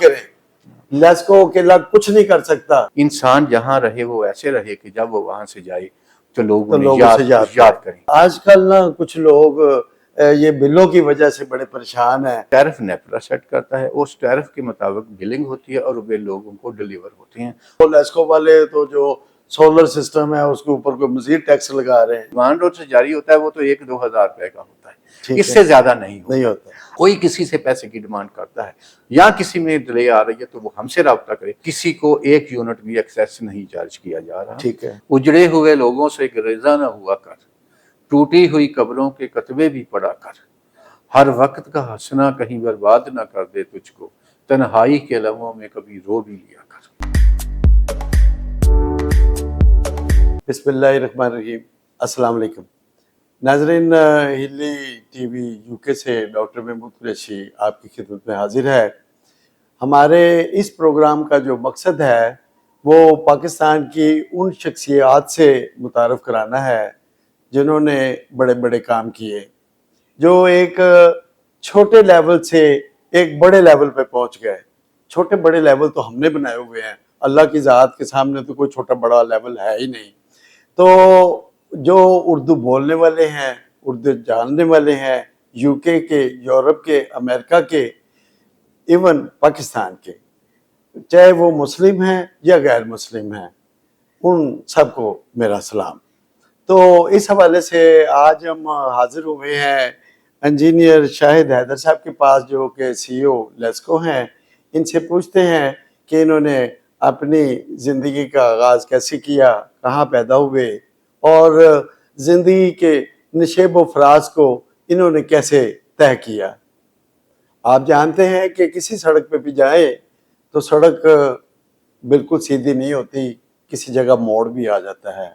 کریں، لیسکو اکیلا کچھ نہیں کر سکتا، انسان جہاں رہے وہ ایسے رہے کہ جب وہ وہاں سے جائے تو لوگ تو انہیں لوگ اسے یاد کریں۔ آج کل نا کچھ لوگ یہ بلوں کی وجہ سے بڑے پریشان ہیں۔ ٹیرف نیپرا سیٹ کرتا ہے، اس ٹیرف کے مطابق بلنگ ہوتی ہے اور وہ لوگوں کو ڈیلیور ہوتے ہیں۔ وہ لیسکو والے تو جو سولر سسٹم ہے اس کے اوپر کوئی مزید ٹیکس لگا رہے ہیں۔ ڈیمانڈ روڈ سے جاری ہوتا ہے وہ تو 1-2 ہزار روپے کا ہوتا ہے، ٹھیک اس سے زیادہ نہیں ہوتا۔ کوئی کسی سے پیسے کی ڈیمانڈ کرتا ہے یا کسی میں ڈیلے آ رہی ہے تو وہ ہم سے رابطہ کرے، کسی کو 1 یونٹ بھی ایکسیس نہیں چارج کیا جا رہا۔ ٹھیک ہے۔ اجڑے ہوئے لوگوں سے گریزاں نہ ہوا کر، ٹوٹی ہوئی قبروں کے کتبے بھی پڑھا کر، ہر وقت کا ہنسنا کہیں برباد نہ کر دے تجھ کو، تنہائی کے لمحوں میں کبھی رو بھی لیا کر۔ بسم اللہ الرحمن الرحیم۔ السلام علیکم ناظرین، ہلی ٹی وی UK سے ڈاکٹر محمود قریشی آپ کی خدمت میں حاضر ہے۔ ہمارے اس پروگرام کا جو مقصد ہے وہ پاکستان کی ان شخصیات سے متعارف کرانا ہے جنہوں نے بڑے بڑے کام کیے، جو ایک چھوٹے لیول سے ایک بڑے لیول پہ پہنچ گئے۔ چھوٹے بڑے لیول تو ہم نے بنائے ہوئے ہیں، اللہ کی ذات کے سامنے تو کوئی چھوٹا بڑا لیول ہے ہی نہیں۔ تو جو اردو بولنے والے ہیں، اردو جاننے والے ہیں، UK کے، یورپ کے، امریکہ کے، ایون پاکستان کے، چاہے وہ مسلم ہیں یا غیر مسلم ہیں، ان سب کو میرا سلام۔ تو اس حوالے سے آج ہم حاضر ہوئے ہیں انجینئر شاہد حیدر صاحب کے پاس، جو کہ CEO لیسکو ہیں۔ ان سے پوچھتے ہیں کہ انہوں نے اپنی زندگی کا آغاز کیسے کیا، کہاں پیدا ہوئے، اور زندگی کے نشیب و فراز کو انہوں نے کیسے طے کیا۔ آپ جانتے ہیں کہ کسی سڑک پہ بھی جائیں تو سڑک بالکل سیدھی نہیں ہوتی، کسی جگہ موڑ بھی آ جاتا ہے۔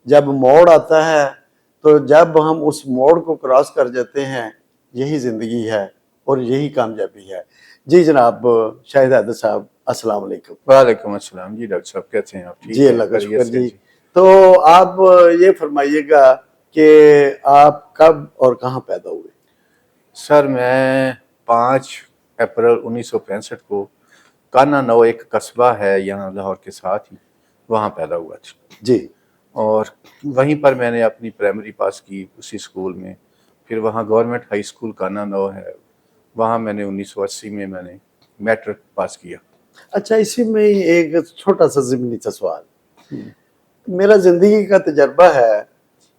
جب موڑ آتا ہے تو جب ہم اس موڑ کو کراس کر جاتے ہیں، یہی زندگی ہے اور یہی کامیابی ہے۔ جی جناب شاہد حیدر صاحب، السلام علیکم۔ وعلیکم السلام جی ڈاکٹر صاحب، کیسے ہیں آپ؟ جی اللہ کا شکر جی۔ تو آپ یہ فرمائیے گا کہ آپ کب اور کہاں پیدا ہوئے؟ سر میں 5 اپریل 1965 کو کانا نو ایک قصبہ ہے یہاں لاہور کے ساتھ ہی، وہاں پیدا ہوا تھا جی۔ اور وہیں پر میں نے اپنی پرائمری پاس کی اسی اسکول میں، پھر وہاں گورنمنٹ ہائی اسکول کانا نو ہے، وہاں میں نے 1980 میں نے میٹرک پاس کیا۔ اچھا، اسی میں ایک چھوٹا سا ضمنی سا سوال۔ میرا زندگی کا تجربہ ہے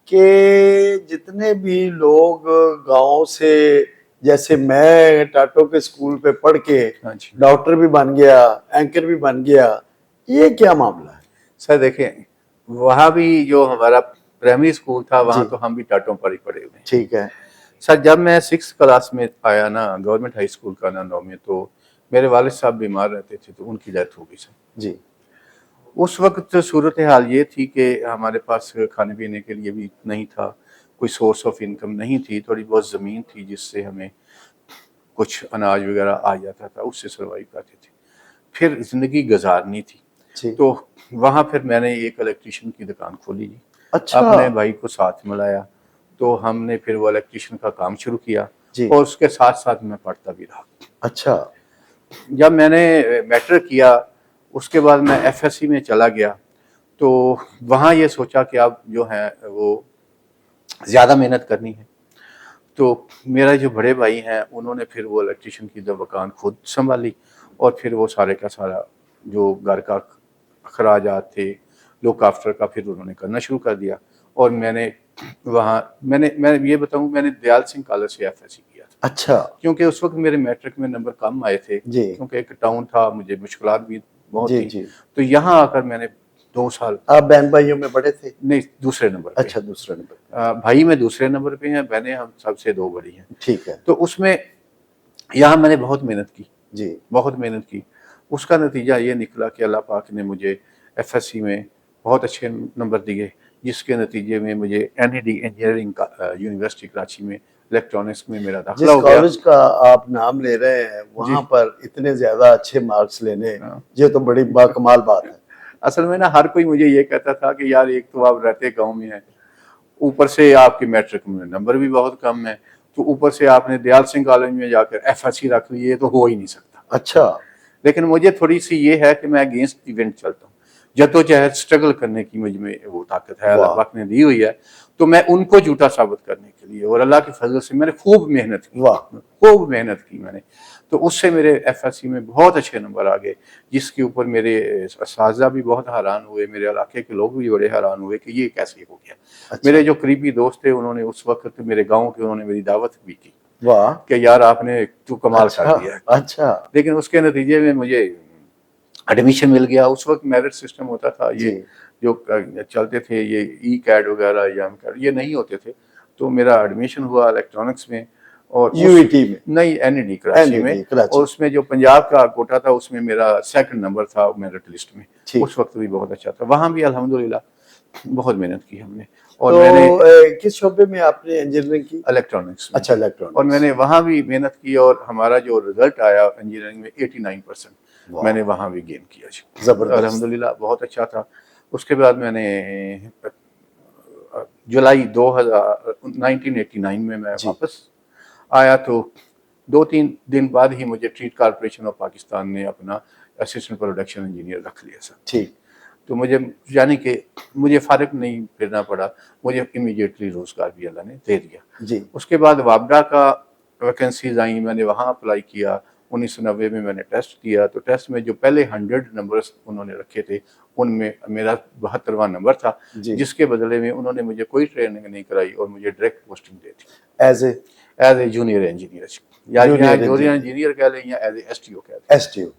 کہ جتنے بھی لوگ گاؤں سے، جیسے میں ٹاٹو کے اسکول پہ پڑھ کے ڈاکٹر بھی بن گیا، اینکر بھی بن گیا، یہ کیا معاملہ ہے؟ سر دیکھیں، وہاں بھی جو ہمارا پرائمری اسکول تھا وہاں تو ہم بھی ٹاٹوں پر ہی پڑے ہوئے ہیں۔ ٹھیک ہے سر جب میں 6 کلاس میں آیا نا گورنمنٹ ہائی اسکول کانا نو میں، تو میرے والد صاحب بیمار رہتے تھے تو ان کی ڈیتھ ہو گئی سر۔ جی۔ اس وقت صورتحال یہ تھی کہ ہمارے پاس کھانے پینے کے لیے بھی نہیں تھا، کوئی سورس آف انکم نہیں تھی، تھوڑی بہت زمین تھی جس سے ہمیں کچھ اناج وغیرہ آ جاتا تھا، اس سے سروائیو کرتے تھے۔ پھر زندگی گزارنی تھی تو وہاں پھر میں نے ایک الیکٹریشین کی دکان کھولی جی۔ اپنے بھائی کو ساتھ ملایا تو ہم نے پھر وہ الیکٹریشین کا کام شروع کیا اور اس کے ساتھ ساتھ میں پڑھتا بھی رہا۔ اچھا، جب میں نے میٹرک کیا اس کے بعد میں FSC میں چلا گیا تو وہاں یہ سوچا کہ اب جو ہے وہ زیادہ محنت کرنی ہے، تو میرا جو بڑے بھائی ہیں انہوں نے پھر وہ الیکٹریشین کی دکان خود سنبھالی اور پھر وہ سارے کا سارا جو گھر کا اخراجات تھے، لک آفٹر کا، پھر انہوں نے کرنا شروع کر دیا۔ اور میں نے وہاں میں یہ بتاؤں، میں نے دیال سنگھ کالج سے FSC کیا تھا۔ اچھا، کیونکہ اس وقت میرے میٹرک میں نمبر کم آئے تھے، کیونکہ ایک ٹاؤن تھا، مجھے مشکلات بھی بہت تھی، تو یہاں آ کر میں نے 2 سال۔ آپ بہن بھائیوں میں بڑے تھے؟ نہیں، دوسرے نمبر پہ۔ اچھا، دوسرے نمبر۔ بھائی میں دوسرے نمبر پہ ہیں، بہنیں ہم سب سے 2 بڑی ہیں۔ ٹھیک ہے۔ تو اس میں یہاں میں نے بہت محنت کی جی، بہت محنت کی۔ اس کا نتیجہ یہ نکلا کہ اللہ پاک نے مجھے FSC میں بہت اچھے نمبر دیے، جس کے نتیجے میں مجھے NED انجینئرنگ کا یونیورسٹی کراچی میں الیکٹرانکس میں میرا داخلہ جس ہو گیا. کالج کا آپ نام لے رہے ہیں وہاں پر اتنے زیادہ اچھے مارکس لینے یہ تو بڑی باکمال بات ہے. اصل میں نا ہر کوئی مجھے یہ کہتا تھا کہ یار ایک تو آپ رہتے گاؤں میں ہیں, اوپر سے آپ کے میٹرک میں نمبر بھی بہت کم ہے, تو اوپر سے آپ نے دیال سنگھ کالج میں جا کر FSC رکھ لی, یہ تو ہو ہی نہیں سکتا. اچھا. لیکن مجھے تھوڑی سی یہ ہے کہ میں اگینسٹ ایونٹ چلتا ہوں, جدوجہد اسٹرگل کرنے کی مجھ میں وہ طاقت ہے, اللہ پاک نے دی ہوئی ہے. تو میں ان کو جھوٹا ثابت کرنے کے لیے, اور اللہ کے فضل سے میں نے خوب محنت کی, خوب محنت کی میں نے, تو اس سے میرے FSC میں بہت اچھے نمبر آ گئے, جس کے اوپر میرے اساتذہ بھی بہت حیران ہوئے, میرے علاقے کے لوگ بھی بڑے حیران ہوئے کہ یہ کیسے ہو گیا. میرے جو قریبی دوست تھے انہوں نے اس وقت میرے گاؤں کے, انہوں نے میری دعوت بھی کی کہ یار آپ نے تو کمال کر دیا. اچھا. لیکن اس کے نتیجے میں مجھے ایڈمیشن مل گیا. اس وقت میرٹ سسٹم ہوتا تھا, یہ جو چلتے تھے یہ CAT وغیرہ یا یہ نہیں ہوتے تھے. تو میرا ایڈمیشن ہوا الیکٹرانکس میں, اور UET میں نہیں NED کراچی میں, اور اس میں جو پنجاب کا کوٹا تھا اس میں میرا 2nd نمبر تھا میرٹ لسٹ میں. اس وقت بھی بہت اچھا تھا. وہاں بھی الحمدللہ بہت محنت کی ہم نے. اور میں نے کس شعبے میں آپ نے انجینئرنگ کی؟ الیکٹرانکس. اچھا الیکٹرانکس. اور میں نے وہاں بھی محنت کی, اور ہمارا جو رزلٹ آیا انجینئرنگ میں 89% میں نے وہاں بھی گین کیا. زبردست. الحمدللہ بہت اچھا تھا. اس کے بعد میں نے جولائی 1989 میں واپس آیا, تو 2-3 دن بعد ہی مجھے ٹریٹ کارپوریشن آف پاکستان نے اپنا اسسٹنٹ پروڈکشن انجینئر رکھ لیا سر. ٹھیک. تو مجھے یعنی کہ مجھے فارغ نہیں پھرنا پڑا, مجھے امیڈیٹلی روزگار بھی اللہ نے دے دیا. اس کے بعد وابڈا کا ویکنسیز آئیں, میں نے وہاں اپلائی کیا. 1990 میں نے ٹیسٹ دیا, تو ٹیسٹ میں جو پہلے 100 نمبرز انہوں نے رکھے تھے ان میں میرا 72واں نمبر تھا, جس کے بدلے میں انہوں نے مجھے کوئی ٹریننگ نہیں کرائی اور مجھے direct posting they the as a junior engineer, یا جونیئر انجینئر کہہ لیں یا ایز اے STO کہہ لیں. STO.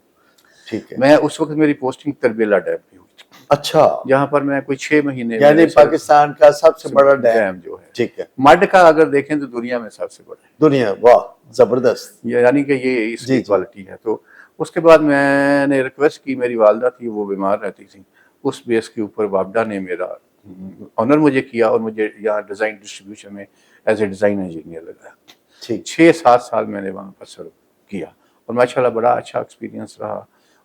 ٹھیک ہے. میں اس وقت میری پوسٹنگ تربیلا ڈیم میں ہوئی تھی. اچھا. جہاں پر میں کوئی 6 مہینے, یعنی پاکستان کا سب سے بڑا ڈیم جو ہے. ٹھیک ہے. مڈ کا اگر دیکھیں تو دنیا میں سب سے بڑا ہے. دنیا. واہ زبردست. یعنی کہ یہ اس کی کوالٹی ہے. تو اس کے بعد میں نے ریکویسٹ کی, میری والدہ تھی وہ بیمار رہتی تھی, اس بیس کے اوپر وابڈا نے میرا آنر مجھے کیا اور مجھے یہاں ڈیزائن ڈسٹریبیوشن میں ایز اے ڈیزائن انجینئر لگایا. 6-7 سال میں نے وہاں پر سرو کیا, اور ماشاءاللہ بڑا اچھا ایکسپیرینس رہا.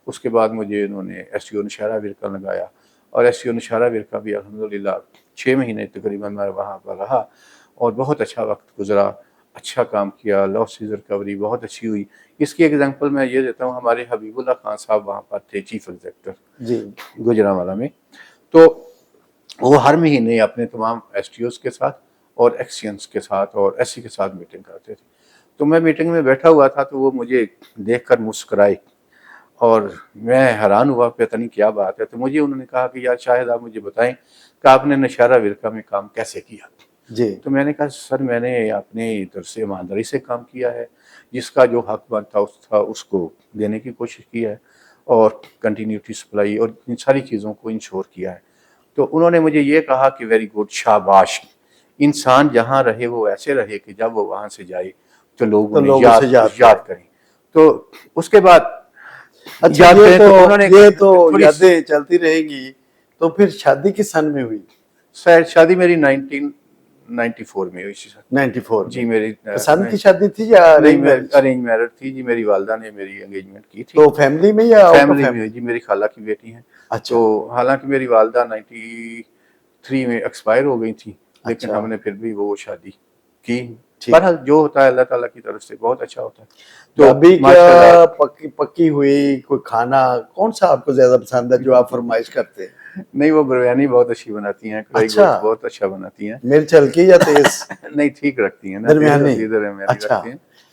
اس کے بعد مجھے انہوں نے STO نشارہ ورکا لگایا, اور STO نشارہ ورکا بھی الحمدللہ 6 مہینے تقریباً میں وہاں پر رہا, اور بہت اچھا وقت گزرا, اچھا کام کیا. لاسز ریکوری بہت اچھی ہوئی. اس کی ایگزامپل میں یہ دیتا ہوں, ہمارے حبیب اللہ خان صاحب وہاں پر تھے چیف ایگزیکٹر گوجرانوالہ میں, تو وہ ہر مہینے اپنے تمام STOs کے ساتھ اور ایکسینس کے ساتھ اور SC کے ساتھ میٹنگ کرتے تھے. تو میں میٹنگ میں بیٹھا ہوا تھا, تو وہ مجھے دیکھ کر مسکرائے, اور میں حیران ہوا پتہ نہیں کیا بات ہے. تو مجھے انہوں نے کہا کہ یار شاہد آپ مجھے بتائیں کہ آپ نے نشارہ ورکا میں کام کیسے کیا. تو میں نے کہا سر میں نے اپنے طرف سے ایمانداری سے کام کیا ہے, جس کا جو حق بنتا تھا اس کو دینے کی کوشش کی ہے, اور کنٹینیوٹی سپلائی اور ان ساری چیزوں کو انشور کیا ہے. تو انہوں نے مجھے یہ کہا کہ ویری گڈ, شاباش, انسان جہاں رہے وہ ایسے رہے کہ جب وہ وہاں سے جائے تو لوگ انہیں یاد کریں. تو اس کے بعد یہ تو یادیں چلتی رہیں گی. تو پھر شادی کس سن میں ہوئی؟ شادی میری 1994 میں ہوئی. 94 جی. میری پسند کی شادی تھی یا ارینج میرج تھی؟ جی میری والدہ نے میری انگیجمنٹ کی تھی. تو فیملی میں یا فیملی میں؟ جی میری خالہ کی بیٹی ہیں. تو حالانکہ میری والدہ 93 میں ایکسپائر ہو گئی تھی, لیکن ہم نے پھر بھی وہ شادی کی. بہرحال جو ہوتا ہے اللہ تعالیٰ کی طرف سے بہت اچھا ہوتا ہے. تو ابھی کیا پکی ہوئی کوئی کھانا کون سا آپ کو زیادہ پسند ہے جو آپ فرمائش کرتے ہیں؟ نہیں, وہ بریانی بہت اچھی بناتی ہیں, کڑھائی گوشت بہت اچھا بناتی ہیں. مرچ ہلکی یا تیز؟ نہیں ٹھیک رکھتی ہیں, درمیانی.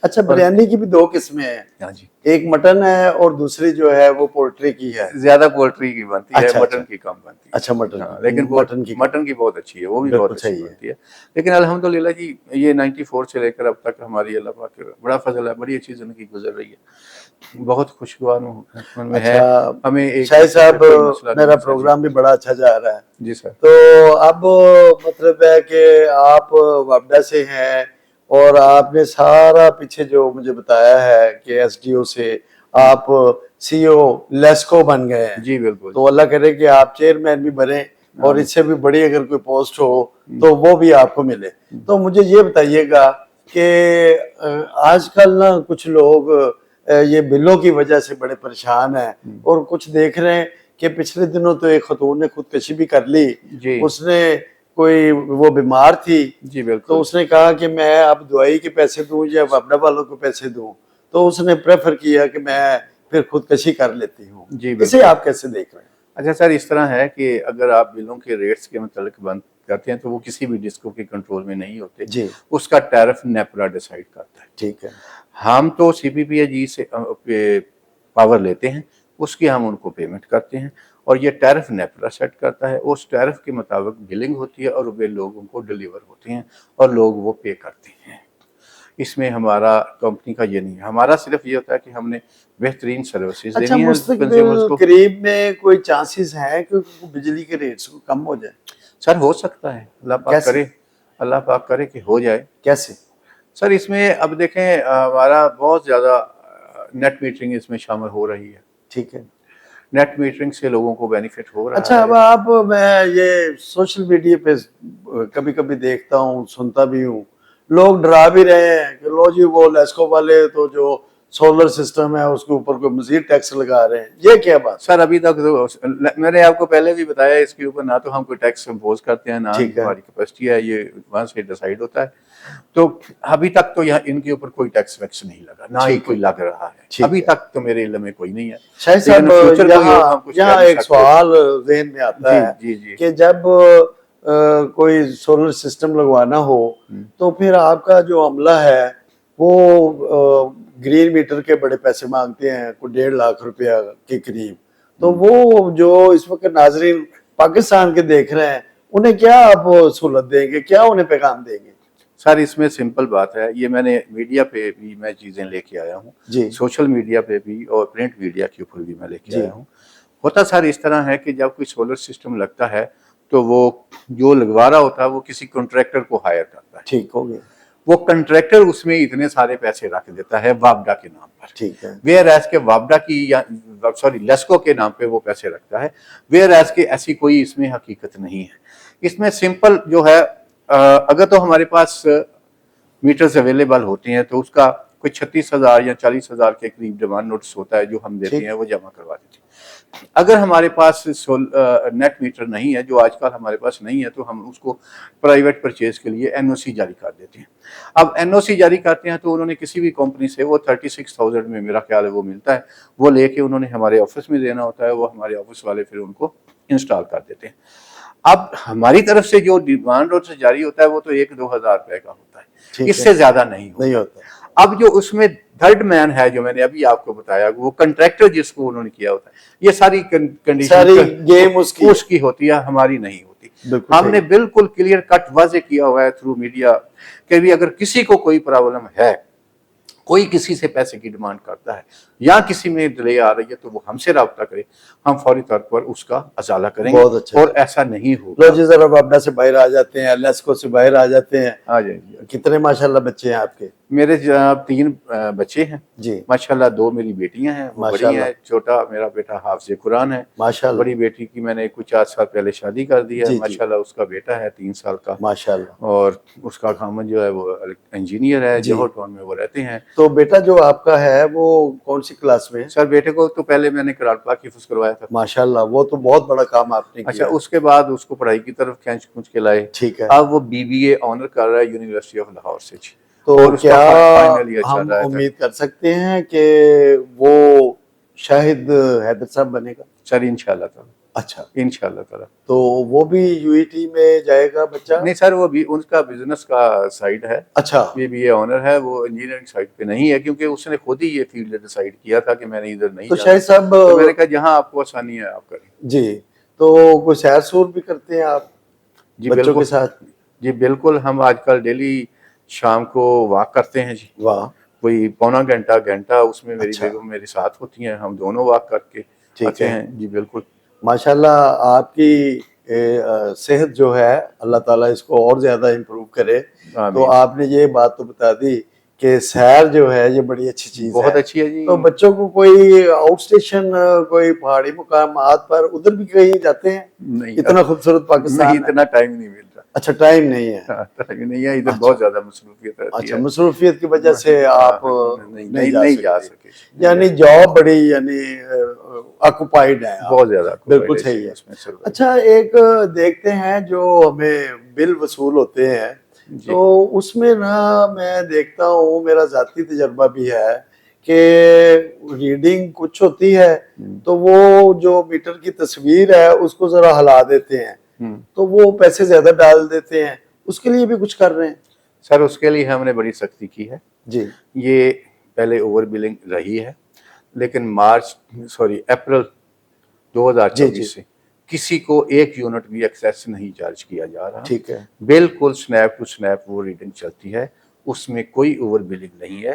اچھا, بریانی کی بھی 2 قسمیں ہیں, ایک مٹن ہے اور دوسری جو ہے وہ پولٹری کی ہے. زیادہ پولٹری کی بنتی ہے, مٹن کی کم بنتی ہے. اچھا مٹن, لیکن مٹن کی بہت اچھی ہے, وہ بھی بہت اچھی بنتی ہے. لیکن الحمدللہ جی یہ 94 سے لے کر اب تک ہماری اللہ پاک کا بڑا فضل ہے, بڑی اچھی زندگی گزر رہی ہے, بہت خوشگوار میں ہے ہمیں. شاہد صاحب میرا پروگرام بھی بڑا اچھا جا رہا ہے. جی سر. تو اب مطلب ہے کہ آپ وابڈا سے ہیں, اور آپ نے سارا پیچھے جو مجھے بتایا ہے کہ SDO سے آپ CO لیسکو بن گئے ہیں. جی بالکل. تو اللہ کرے کہ آپ چیئرمین بھی بنے, اور اس سے بھی بڑی اگر کوئی پوسٹ ہو تو وہ بھی آپ کو ملے. تو مجھے یہ بتائیے گا کہ آج کل نا کچھ لوگ یہ بلوں کی وجہ سے بڑے پریشان ہیں, اور کچھ دیکھ رہے ہیں کہ پچھلے دنوں تو ایک خاتون نے خودکشی بھی کر لی. جی اس نے کوئی وہ بیمار تھی, جی بالکل. تو اس نے کہا کہ میں اب دوائی کے پیسے دوں یا اپنے والوں کو پیسے دوں, تو اس نے پریفر کیا کہ میں پھر خودکشی کر لیتی ہوں. جی اسے آپ کیسے دیکھ رہے ہیں؟ اچھا سر, اس طرح ہے کہ اگر آپ بلوں کے ریٹس کے متعلق بند کرتے ہیں تو وہ کسی بھی ڈسکو کے کنٹرول میں نہیں ہوتے. جی اس کا ٹیرف نیپرا ڈیسائیڈ کرتا ہے. ٹھیک ہے. ہم تو سی پی پی اے جی سے پاور لیتے ہیں, اس کی ہم ان کو پیمنٹ کرتے ہیں, اور یہ ٹیرف نیپرا سیٹ کرتا ہے. اس ٹیرف کے مطابق بلنگ ہوتی ہے اور وہ لوگوں کو ڈیلیور ہوتے ہیں اور لوگ وہ پے کرتے ہیں. اس میں ہمارا کمپنی کا یہ نہیں ہے. ہمارا صرف یہ ہوتا ہے کہ ہم نے بہترین سروسز اچھا, دینی ہے کنزیومرز مستقبل کو. قریب میں کوئی چانسز ہیں کہ بجلی کے ریٹس کو کم ہو جائے؟ سر ہو سکتا ہے, اللہ پاک کیسے؟ کرے, اللہ پاک کرے کہ ہو جائے. کیسے؟ سر اس میں اب دیکھیں ہمارا بہت زیادہ نیٹ میٹرنگ اس میں شامل ہو رہی ہے. ٹھیک ہے. نیٹ میٹرنگ سے لوگوں کو بینیفٹ ہو رہا اچھا, ہے. اب آپ, میں یہ سوشل میڈیا پہ کبھی کبھی دیکھتا ہوں, سنتا بھی ہوں, لوگ ڈرا بھی رہے ہیں کہ لو جی وہ لیسکو والے تو جو سولر سسٹم ہے اس کے اوپر کوئی مزید ٹیکس لگا رہے ہیں. یہ کیا بات؟ سر ابھی تک میں نے آپ کو پہلے بھی بتایا, اس کے اوپر نہ تو ہم کوئی ٹیکس امپوز کرتے ہیں, نہ ہماری کیپیسٹی ہے, یہ وہاں سے ڈیسائیڈ ہوتا ہے. تو ابھی تک تو یہاں ان کے اوپر کوئی ٹیکس ویکس نہیں لگا, نہ ہی کوئی لگ رہا ہے. ابھی تک تو میرے علم میں کوئی نہیں ہے. شاہد صاحب, یہاں ایک سوال ذہن میں آتا ہے کہ جب کوئی سولر سسٹم لگوانا ہو تو پھر آپ کا جو عملہ ہے وہ گرین میٹر کے بڑے پیسے مانگتے ہیں, کوئی 1.5 لاکھ روپیہ کے قریب. تو وہ جو اس وقت ناظرین پاکستان کے دیکھ رہے ہیں, انہیں کیا آپ سہولت دیں گے, کیا انہیں پیغام دیں گے؟ سر اس میں سمپل بات ہے, یہ میں نے میڈیا پہ بھی میں چیزیں لے کے آیا ہوں, سوشل میڈیا پہ بھی اور پرنٹ میڈیا کے اوپر بھی میں لے کے آیا ہوں. ہوتا سر اس طرح ہے کہ جب کوئی سولر سسٹم لگتا ہے تو وہ جو لگوا رہا ہوتا ہے وہ کسی کنٹریکٹر کو ہائر کرتا ہے. ٹھیک ہو گیا. وہ کنٹریکٹر اس میں اتنے سارے پیسے رکھ دیتا ہے وابڈا کے نام پر. ٹھیک ہے. ویئر ایز کے وابڈا کی یا لیسکو کے نام پہ وہ پیسے رکھتا ہے, ویئر ایز کے ایسی کوئی اس میں حقیقت نہیں ہے. اس میں سمپل جو ہے, اگر تو ہمارے پاس میٹرز اویلیبل ہوتے ہیں تو اس کا کوئی 36,000 یا 40,000 کے قریب ڈیمانڈ نوٹس ہوتا ہے جو ہم دیتے ہیں, وہ جمع کروا دیتے ہیں. اگر ہمارے پاس نیٹ میٹر نہیں ہے, جو آج کل ہمارے پاس نہیں ہے, تو ہم اس کو پرائیویٹ پرچیز کے لیے این او سی جاری کر دیتے ہیں. اب این او سی جاری کرتے ہیں تو انہوں نے کسی بھی کمپنی سے وہ 36,000 میں میرا خیال ہے وہ ملتا ہے, وہ لے کے انہوں نے ہمارے آفس میں دینا ہوتا ہے, وہ ہمارے آفس والے پھر ان کو انسٹال کر دیتے ہیں. اب ہماری طرف سے جو ڈیمانڈ نوٹس جاری ہوتا ہے وہ تو 1-2 ہزار روپے کا ہوتا ہے, اس سے زیادہ نہیں ہوتا. اب جو اس میں تھرڈ مین ہے جو میں نے ابھی آپ کو بتایا, وہ کنٹریکٹر جس کو انہوں نے کیا ہوتا ہے, یہ ساری کنڈیشن گیم اس کی ہوتی ہے, ہماری نہیں ہوتی. ہم نے بالکل کلیئر کٹ واضح کیا ہوا ہے تھرو میڈیا کہ بھی اگر کسی کو کوئی پرابلم ہے, کوئی کسی سے پیسے کی ڈیمانڈ کرتا ہے یا کسی میں ڈیلے آ رہی ہے, تو وہ ہم سے رابطہ کرے, ہم فوری طور پر اس کا ازالہ کریں گے. اور ایسا نہیں ہوگا. لو جی ذرا وابڈا سے باہر آ جاتے ہیں, لیسکو سے باہر آ جاتے ہیں. آ جائیں جی. کتنے ماشاءاللہ بچے ہیں آپ کے؟ میرے جناب 3 بچے ہیں جی ماشاءاللہ. 2 میری بیٹیاں ہیں, وہ بڑی ہیں. چھوٹا میرا بیٹا حافظ قرآن ہے ماشاءاللہ. بڑی بیٹی کی میں نے کچھ 4 سال پہلے شادی کر دی ہے ماشاءاللہ. اس کا بیٹا ہے 3 سال کا ماشاءاللہ, اور اس کا خامن جو ہے وہ انجینئر ہے, جوہر ٹاؤن میں وہ رہتے ہیں. تو بیٹا جو آپ کا ہے وہ کون سی کلاس میں ہے؟ سر بیٹے کو تو پہلے میں نے قرآن پاک حفظ کروایا تھا. ماشاءاللہ, وہ تو بہت بڑا کام آپ نے کیا. اچھا, اس کے بعد اس کو پڑھائی کی طرف کھینچ کے لائے. ٹھیک ہے. اب وہ BBA آنر کر رہا ہے یونیورسٹی آف لاہور سے. تو کیا ہم امید کر سکتے ہیں کہ وہ شاہد حیدر صاحب بنے گا؟ سر انشاءاللہ تعالی. اچھا, انشاءاللہ تعالی. تو وہ بھی UET میں جائے گا بچہ؟ نہیں سر, وہ بھی ان کا بزنس کا سائڈ ہے. اچھا, BBA آنر ہے, وہ انجینئرنگ سائڈ پہ نہیں ہے, کیونکہ اس نے خود ہی یہ فیلڈ ڈیسائیڈ کیا تھا کہ میں نے ادھر نہیں تو جانا. شاہد صاحب تو میں نے کہا جہاں آپ کو آسانی ہے آپ کریں. جی, تو کوئی سیر سور بھی کرتے ہیں آپ جی بچوں بالکل کے ساتھ؟ جی بالکل, ہم آج کل ڈیلی شام کو واک کرتے ہیں جی. واہ, کوئی پونا گھنٹہ اس میں میری بیگم میرے ساتھ ہوتی ہیں, ہم دونوں واک کر کے آتے ہیں. جی بالکل. ماشاءاللہ, آپ کی صحت جو ہے اللہ تعالیٰ اس کو اور زیادہ امپروو کرے. تو آپ نے یہ بات تو بتا دی کہ سیر جو ہے یہ بڑی اچھی چیز ہے. بہت اچھی ہے جی. تو بچوں کو کوئی آؤٹ اسٹیشن کوئی پہاڑی مقامات پر ادھر بھی کہیں جاتے ہیں؟ نہیں اتنا خوبصورت پاکستان نہیں، اتنا ٹائم نہیں مل رہا. اچھا ٹائم نہیں ہے. ٹائم نہیں ہے ادھر، بہت زیادہ مصروفیت رہتی اچھا ہے. مصروفیت کی وجہ سے آپ نہیں جا سکے. یعنی جاب بڑی یعنی آکوپائیڈ ہے. بہت زیادہ بالکل صحیح ہے. اچھا ایک دیکھتے ہیں جو ہمیں بل وصول ہوتے ہیں تو اس میں نا میں دیکھتا ہوں، میرا ذاتی تجربہ بھی ہے کہ ریڈنگ کچھ ہوتی ہے تو وہ جو میٹر کی تصویر ہے اس کو ذرا ہلا دیتے ہیں تو وہ پیسے زیادہ ڈال دیتے ہیں. اس کے لیے بھی کچھ کر رہے ہیں؟ سر اس کے لیے ہم نے بڑی سختی کی ہے جی. یہ پہلے اوور بلنگ رہی ہے، لیکن اپریل 2024 سے کسی کو 1 یونٹ بھی ایکسیس نہیں چارج کیا جا رہا. ٹھیک ہے. بالکل سنیپ ٹو سنیپ وہ ریڈنگ چلتی ہے، اس میں کوئی اوور بلنگ نہیں ہے.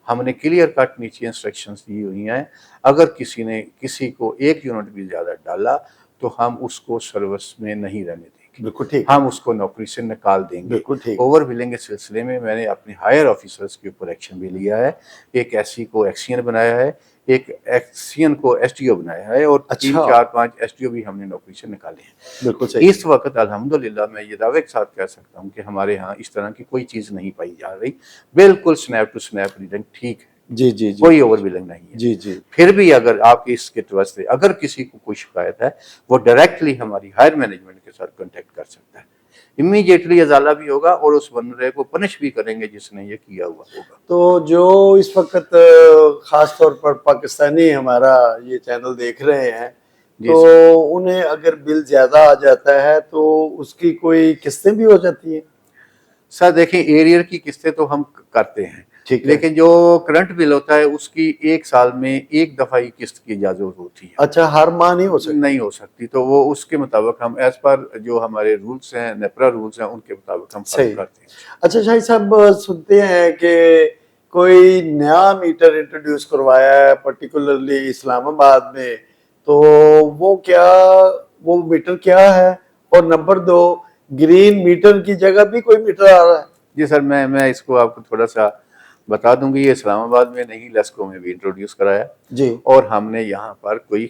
ہم نے کلیئر کٹ نیچے انسٹرکشنز دی ہوئی ہیں، اگر کسی نے کسی کو 1 یونٹ بھی زیادہ ڈالا تو ہم اس کو سروس میں نہیں رہنے دیں گے. بالکل ٹھیک. ہم اس کو نوکری سے نکال دیں گے. بالکل ٹھیک. اوور بلنگ کے سلسلے میں میں نے اپنے ہائر آفیسرز کے اوپر ایکشن بھی لیا ہے. ایک ایس سی کو ایکسین بنایا ہے، ایک ایکسین کو ایس ٹی او بنایا ہے، اور 3-4-5 ایس ٹی او بھی ہم نے نوکری سے نکالے ہیں. بالکل صحیح. اس وقت الحمدللہ میں یہ دعوے کے ساتھ کہہ سکتا ہوں کہ ہمارے ہاں اس طرح کی کوئی چیز نہیں پائی جا رہی. بالکل سنیپ ٹو سنیپ ریڈنگ ٹھیک ہے. جی جی جی. کوئی اوور بلنگ نہیں ہے. جی جی. پھر بھی اگر آپ کی اس کے واسطے اگر کسی کو کوئی شکایت ہے وہ ڈائریکٹلی ہماری ہائر مینجمنٹ کے ساتھ کنٹیکٹ کر سکتا ہے. امیڈیٹلی ازالہ بھی ہوگا اور اس بندے کو پنش بھی کریں گے جس نے یہ کیا ہوا ہوگا. تو جو اس وقت خاص طور پر پاکستانی ہمارا یہ چینل دیکھ رہے ہیں تو انہیں اگر بل زیادہ آ جاتا ہے تو اس کی کوئی قسطیں بھی ہو جاتی ہیں؟ سر دیکھیں ایریئر کی قسطیں تو ہم کرتے ہیں، لیکن جو کرنٹ بل ہوتا ہے اس کی 1 سال میں 1 دفعہ ہی قسط کی اجازت ہوتی ہے. اچھا ہر ماہ نہیں ہو سکتی؟ نہیں ہو سکتی. تو وہ اس کے مطابق ہم ایز پر جو ہمارے رولز ہیں، نیپرا رولز ہیں، ان کے مطابق ہم فالو کرتے ہیں. اچھا شاہد صاحب سنتے ہیں کہ کوئی نیا میٹر انٹروڈیوس کروایا ہے پرٹیکولرلی اسلام آباد میں، تو وہ میٹر کیا ہے؟ اور نمبر 2 گرین میٹر کی جگہ بھی کوئی میٹر آ رہا ہے؟ جی سر میں اس کو آپ کو تھوڑا سا بتا دوں گی. یہ اسلام آباد میں نہیں، لیسکو میں بھی انٹروڈیوس کرایا جی. اور ہم نے یہاں پر کوئی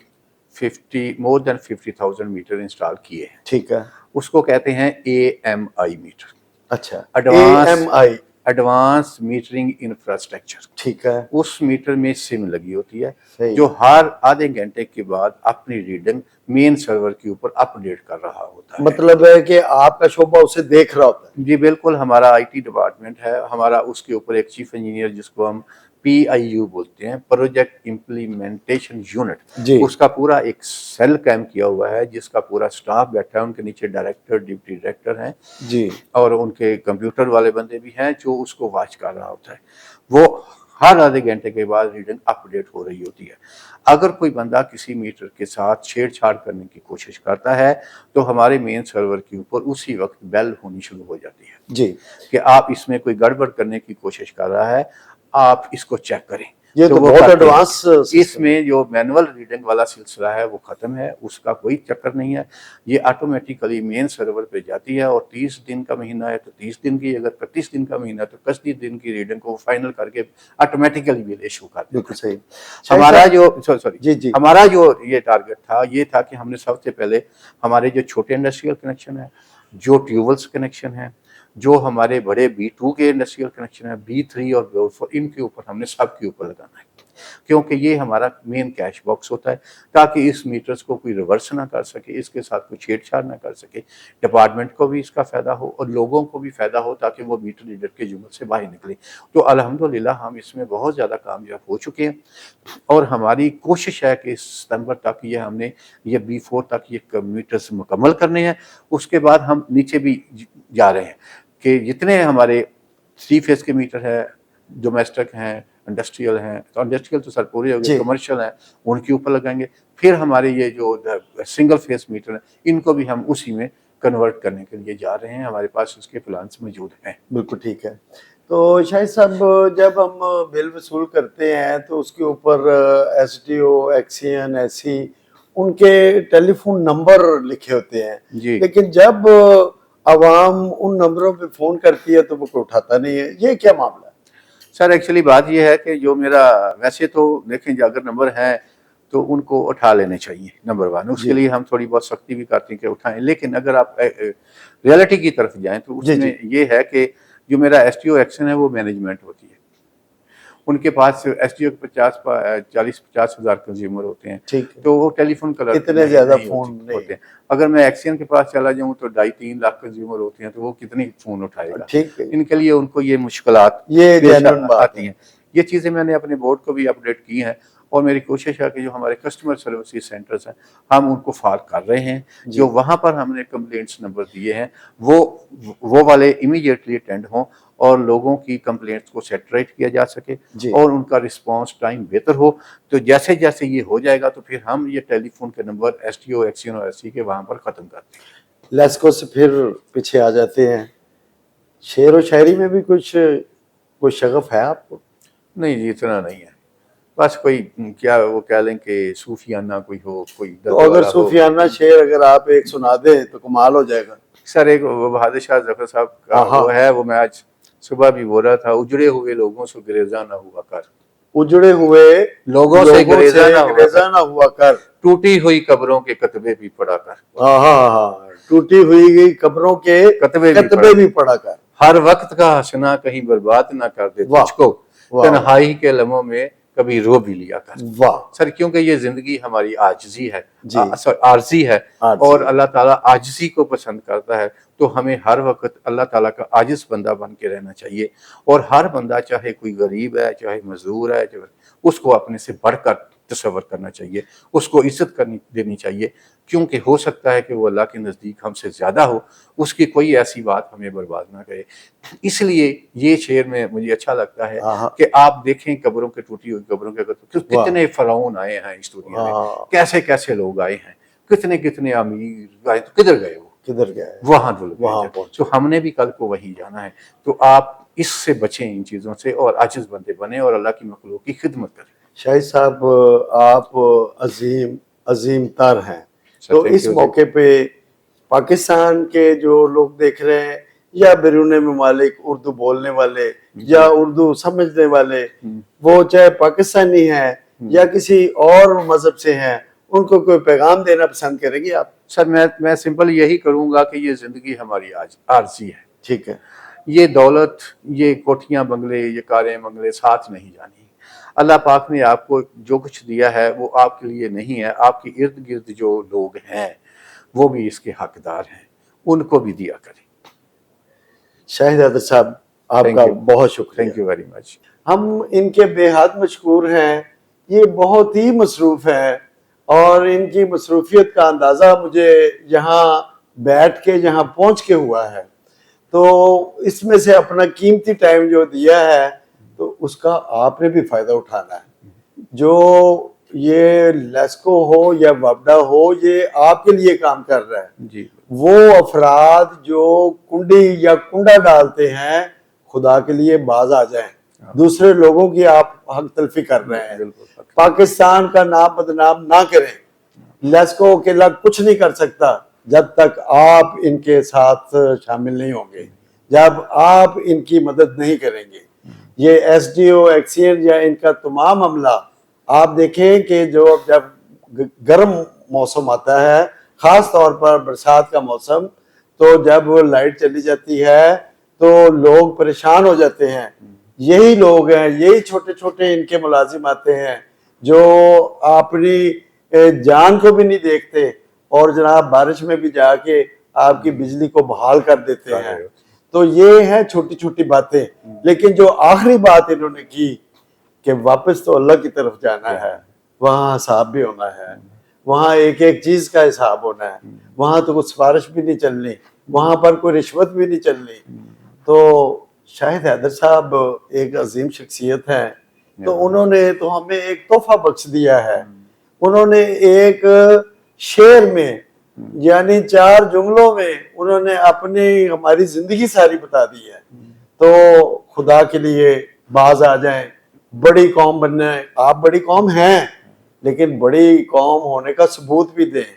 more than 50,000 میٹر انسٹال کیے ہیں. ٹھیک ہے. اس کو کہتے ہیں AMI میٹر. اچھا AMI ایڈوانس میٹرنگ انفراسٹرکچر. ٹھیک ہے. اس میٹر میں سم لگی ہوتی ہے جو ہر آدھے گھنٹے کے بعد اپنی ریڈنگ مین سرور کے اوپر اپڈیٹ کر رہا ہوتا ہے. مطلب ہے کہ آپ کا شعبہ اسے دیکھ رہا ہوتا ہے؟ جی بالکل. ہمارا IT ڈپارٹمنٹ ہے ہمارا، اس کے اوپر ایک چیف انجینئر جس کو ہم PIU بولتے ہیں، پروجیکٹ امپلیمنٹیشن یونٹ، اس کا پورا ایک سیل قائم کیا ہوا ہے جس کا پورا سٹاف بیٹھا ہے. ان کے نیچے ڈائریکٹر، ڈپٹی ڈائریکٹر ہیں جی، اور ان کے کمپیوٹر والے بندے بھی ہیں جو اس کو واچ کر رہا ہوتا ہے. وہ ہر آدھے گھنٹے کے بعد ریڈنگ اپڈیٹ ہو رہی ہوتی ہے. اگر کوئی بندہ کسی میٹر کے ساتھ چھیڑ چھاڑ کرنے کی کوشش کرتا ہے تو ہمارے مین سرور کے اوپر اسی وقت بیل ہونی شروع ہو جاتی ہے جی، کہ آپ اس میں کوئی گڑبڑ کرنے کی کوشش کر رہا ہے، آپ اس کو چیک کریں. یہ تو بہت ایڈوانس. اس میں جو مینول ریڈنگ والا سلسلہ ہے وہ ختم ہے، اس کا کوئی چکر نہیں ہے. یہ آٹومیٹیکلی مین سرور پہ جاتی ہے اور 30 دن کا مہینہ ہے تو 30 دن کی، اگر 31 دن کا مہینہ ہے تو 31 دن کی ریڈنگ کو فائنل کر کے آٹومیٹیکلی بل ایشو کر دیں. بالکل صحیح. ہمارا جو یہ ٹارگٹ تھا یہ تھا کہ ہم نے سب سے پہلے ہمارے جو چھوٹے انڈسٹریل کنیکشن ہیں، جو ٹیوبلز کنیکشن ہیں، جو ہمارے بڑے B2 کے انڈسٹریل کنیکشن ہیں، B3 اور B4، ان کے اوپر ہم نے سب کے اوپر لگانا ہے، کیونکہ یہ ہمارا مین کیش باکس ہوتا ہے تاکہ اس میٹرز کو کوئی ریورس نہ کر سکے، اس کے ساتھ کوئی چھیڑ چھاڑ نہ کر سکے. ڈپارٹمنٹ کو بھی اس کا فائدہ ہو اور لوگوں کو بھی فائدہ ہو تاکہ وہ میٹر ریڈر کے جمل سے باہر نکلے. تو الحمدللہ ہم اس میں بہت زیادہ کامیاب ہو چکے ہیں اور ہماری کوشش ہے کہ ستمبر تک یہ ہم نے یہ B4 تک یہ میٹرز مکمل کرنے ہیں. اس کے بعد ہم نیچے بھی جا رہے ہیں کہ جتنے ہمارے 3 فیز کے میٹر ہیں، ڈومیسٹک ہیں، انڈسٹریل ہیں، تو انڈسٹریل تو سر پورے ہو گئے، کمرشل ہیں ان کے اوپر لگائیں گے. پھر ہمارے یہ جو سنگل فیز میٹر ہیں ان کو بھی ہم اسی میں کنورٹ کرنے کے لیے جا رہے ہیں. ہمارے پاس اس کے پلانس موجود ہیں. بالکل ٹھیک ہے. تو شاہد صاحب جب ہم بل وصول کرتے ہیں تو اس کے اوپر SDO، ایکسین، SC ان کے ٹیلی فون نمبر لکھے ہوتے ہیں جی، لیکن جب عوام ان نمبروں پہ فون کرتی ہے تو وہ کوئی اٹھاتا نہیں ہے. یہ کیا معاملہ ہے؟ سر ایکچولی بات یہ ہے کہ جو میرا ویسے تو دیکھیں جو اگر نمبر ہیں تو ان کو اٹھا لینے چاہیے نمبر 1، اس کے لیے ہم تھوڑی بہت سختی بھی کرتے ہیں کہ اٹھائیں، لیکن اگر آپ ریئلٹی کی طرف جائیں تو اس میں یہ ہے کہ جو میرا ایس ٹی او ایکشن ہے وہ مینجمنٹ ہوتی ہے، ان کے پاس ایس ٹی او 40-50 ہزار کنزیومر ہوتے ہیں، تو وہ ٹیلی فون کلر اتنے زیادہ فون ہوتے ہیں۔ اگر میں ایکسین کے پاس چلا جاؤں تو 2.5-3 لاکھ کنزیومر ہوتے ہیں، تو وہ کتنی فون اٹھائے گا؟ ان کے لیے ان کو یہ مشکلات آتی ہیں۔ یہ چیزیں میں نے اپنے بورڈ کو بھی اپڈیٹ کی ہیں، اور میری کوشش ہے کہ جو ہمارے کسٹمر سروسز سینٹرز ہیں ہم ان کو فال کر رہے ہیں، جو وہاں پر ہم نے کمپلینٹس نمبر دیے ہیں وہ والے امیڈیٹلی اٹینڈ ہوں اور لوگوں کی کمپلینٹس کو سیٹریٹ کیا جا سکے اور ان کا رسپانس ٹائم بہتر ہو۔ تو جیسے جیسے یہ ہو جائے گا تو پھر ہم یہ ٹیلی فون کے number S T O XEN اور ایس سی کے وہاں پر ختم کرتے ہیں۔ لیسکو سے پھر پیچھے آ جاتے ہیں، شعر و شاعری میں بھی کوئی شغف ہے آپ کو؟ نہیں جی اتنا نہیں ہے، بس کوئی کیا وہ کہہ لیں کہ صوفیانہ کوئی ہو، کوئی تو اگر صوفیانہ شعر اگر آپ ایک سنا دیں تو کمال ہو جائے گا۔ سر ایک بہادر شاہ ظفر صاحب کا وہ ہے، وہ میں آج صبح بھی بول رہا تھا، اجڑے ہوئے لوگوں سے گریزاں نہ ہوا کر، اجڑے ہوئے لوگوں سے گریزاں نہ ہوا کر، ٹوٹی ہوئی قبروں کے کتبے بھی پڑھا کر، ٹوٹی ہوئی قبروں کے کتبے بھی پڑھا کر، ہر وقت کا حسنہ کہیں برباد نہ کر دے تجھ کو، تنہائی کے لمحوں میں کبھی رو بھی لیا کر۔ سر کیونکہ یہ زندگی ہماری عاجزی ہے، عارضی ہے، اور اللہ تعالیٰ عاجزی کو پسند کرتا ہے، تو ہمیں ہر وقت اللہ تعالیٰ کا عاجز بندہ بن کے رہنا چاہیے، اور ہر بندہ چاہے کوئی غریب ہے، چاہے مزدور ہے، اس کو اپنے سے بڑھ کر تصور کرنا چاہیے، اس کو عزت دینی چاہیے، کیونکہ ہو سکتا ہے کہ وہ اللہ کے نزدیک ہم سے زیادہ ہو، اس کی کوئی ایسی بات ہمیں برباد نہ کرے۔ اس لیے یہ شعر میں مجھے اچھا لگتا ہے کہ آپ دیکھیں قبروں کے ٹوٹی ہوئی قبروں کے کتنے فرعون آئے ہیں اس دنیا میں، کیسے کیسے لوگ آئے ہیں، کتنے امیر آئے، تو کدھر گئے وہ؟ وہاں ڈل گئے۔ تو ہم نے بھی کل کو وہیں جانا ہے، تو آپ اس سے بچیں، ان چیزوں سے، اور عاجز بندے بنیں اور اللہ کی مخلوق کی خدمت کریں۔ شاہد صاحب آپ عظیم تر ہیں، تو اس موقع پہ پاکستان کے جو لوگ دیکھ رہے ہیں یا بیرون ممالک اردو بولنے والے یا اردو سمجھنے والے، وہ چاہے پاکستانی ہیں یا کسی اور مذہب سے ہیں، ان کو کوئی پیغام دینا پسند کریں گے آپ؟ سر میں سمپل یہی کروں گا کہ یہ زندگی ہماری عارضی ہے، ٹھیک ہے، یہ دولت، یہ کوٹھیاں بنگلے، یہ کاریں بنگلے ساتھ نہیں جانی۔ اللہ پاک نے آپ کو جو کچھ دیا ہے وہ آپ کے لیے نہیں ہے، آپ کے ارد گرد جو لوگ ہیں وہ بھی اس کے حقدار ہیں، ان کو بھی دیا کریں۔ شاہد حیدر صاحب آپ کا بہت شکریہ، تھینک یو ویری مچ۔ ہم ان کے بے حد مشکور ہیں، یہ بہت ہی مصروف ہیں، اور ان کی مصروفیت کا اندازہ مجھے یہاں بیٹھ کے یہاں پہنچ کے ہوا ہے، تو اس میں سے اپنا قیمتی ٹائم جو دیا ہے تو اس کا آپ نے بھی فائدہ اٹھانا ہے۔ جو یہ لیسکو ہو یا وابڈا ہو، یہ آپ کے لیے کام کر رہا ہے، وہ افراد جو کنڈی یا کنڈا ڈالتے ہیں، خدا کے لیے باز آ جائیں، دوسرے لوگوں کی آپ حق تلفی کر رہے ہیں، پاکستان کا نام بدنام نہ کریں۔ لیسکو اکیلا کچھ نہیں کر سکتا جب تک آپ ان کے ساتھ شامل نہیں ہوں گے، جب آپ ان کی مدد نہیں کریں گے۔ یہ ایس ڈی او ایکسین یا ان کا تمام عملہ آپ دیکھیں کہ جب گرم موسم آتا ہے، خاص طور پر برسات کا موسم، تو جب لائٹ چلی جاتی ہے تو لوگ پریشان ہو جاتے ہیں۔ یہی لوگ ہیں، یہی چھوٹے چھوٹے ان کے ملازم آتے ہیں جو اپنی جان کو بھی نہیں دیکھتے، اور جناب بارش میں بھی جا کے آپ کی بجلی کو بحال کر دیتے ہیں۔ تو یہ ہیں چھوٹی چھوٹی باتیں، لیکن جو آخری بات انہوں نے کی کہ واپس تو اللہ کی طرف جانا ہے، وہاں حساب بھی ہونا ہے، وہاں ایک ایک چیز کا حساب ہونا ہے، وہاں تو کوئی سفارش بھی نہیں چلنی، وہاں پر کوئی رشوت بھی نہیں چلنی۔ تو شاہد حیدر صاحب ایک عظیم شخصیت ہیں، تو انہوں نے تو ہمیں ایک تحفہ بخش دیا ہے۔ انہوں نے ایک شعر میں، یعنی 4 جملوں میں انہوں نے اپنی ہماری زندگی ساری بتا دی ہے۔ تو خدا کے لیے باز آ جائیں، بڑی قوم بننا ہے۔ آپ بڑی قوم ہیں، لیکن بڑی قوم ہونے کا ثبوت بھی دیں۔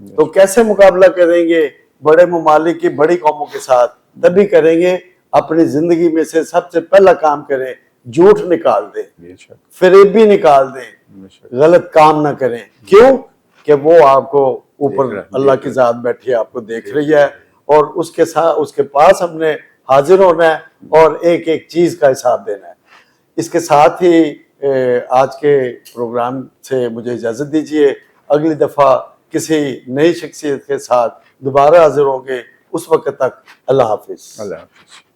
تو کیسے مقابلہ کریں گے بڑے ممالک کی بڑی قوموں کے ساتھ؟ تبھی کریں گے اپنی زندگی میں سے سب سے پہلا کام کریں جھوٹ نکال دیں، بے شک، فریبی نکال دیں، بے شک، غلط کام نہ کریں. کیوں کہ وہ آپ کو اوپر دیکھ رہا- اللہ دیکھ کی رہا- ذات بیٹھی ہے، آپ کو دیکھ رہی ہے، اور اس کے ساتھ اس کے پاس ہم نے حاضر ہونا ہے اور ایک ایک چیز کا حساب دینا ہے. اس کے ساتھ ہی آج کے پروگرام سے مجھے اجازت دیجیے. اگلی دفعہ کسی نئی شخصیت کے ساتھ دوبارہ حاضر ہوں گے. اس وقت تک اللہ حافظ. اللہ حافظ.